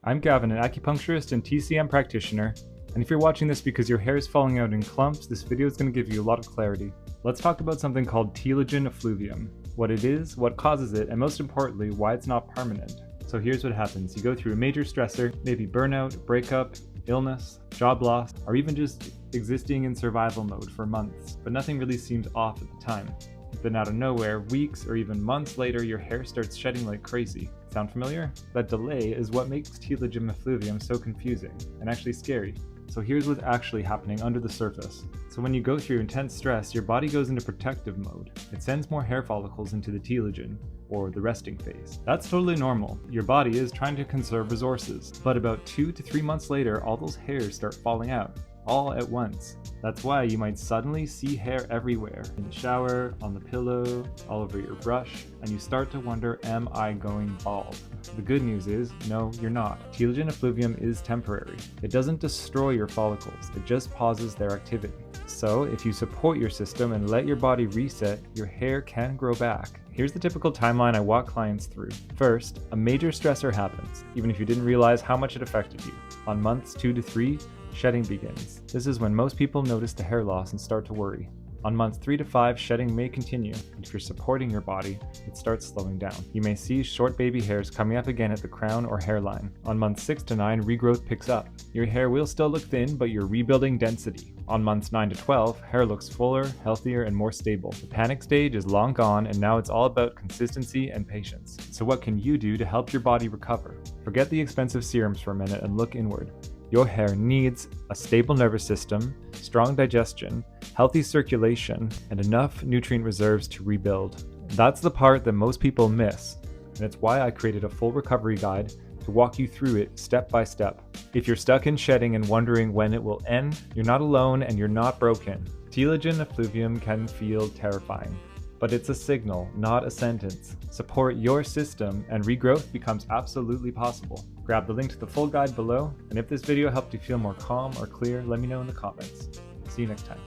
I'm Gavin, an acupuncturist and TCM practitioner, and if you're watching this because your hair is falling out in clumps, this video is going to give you a lot of clarity. Let's talk about something called telogen effluvium, what it is, what causes it, and most importantly, why it's not permanent. So here's what happens. You go through a major stressor, maybe burnout, breakup, illness, job loss, or even just existing in survival mode for months, but nothing really seems off at the time. Then out of nowhere, weeks or even months later, your hair starts shedding like crazy. Sound familiar? That delay is what makes telogen effluvium so confusing and actually scary. So here's what's actually happening under the surface. So when you go through intense stress, your body goes into protective mode. It sends more hair follicles into the telogen, or the resting phase. That's totally normal. Your body is trying to conserve resources. But about 2 to 3 months later, all those hairs start falling out, all at once. That's why you might suddenly see hair everywhere, in the shower, on the pillow, all over your brush, and you start to wonder, am I going bald? The good news is, no, you're not. Telogen effluvium is temporary. It doesn't destroy your follicles, it just pauses their activity. So if you support your system and let your body reset, your hair can grow back. Here's the typical timeline I walk clients through. First, a major stressor happens, even if you didn't realize how much it affected you. On months 2 to 3, shedding begins. This is when most people notice the hair loss and start to worry. On months 3 to 5, shedding may continue, but if you're supporting your body, it starts slowing down. You may see short baby hairs coming up again at the crown or hairline. On months 6 to 9, regrowth picks up. Your hair will still look thin, but you're rebuilding density. On months 9 to 12, hair looks fuller, healthier, and more stable. The panic stage is long gone, and now it's all about consistency and patience. So what can you do to help your body recover? Forget the expensive serums for a minute and look inward. Your hair needs a stable nervous system, strong digestion, healthy circulation, and enough nutrient reserves to rebuild. That's the part that most people miss, and it's why I created a full recovery guide to walk you through it step by step. If you're stuck in shedding and wondering when it will end, you're not alone and you're not broken. Telogen effluvium can feel terrifying, but it's a signal, not a sentence. Support your system and regrowth becomes absolutely possible. Grab the link to the full guide below, and if this video helped you feel more calm or clear, let me know in the comments. See you next time.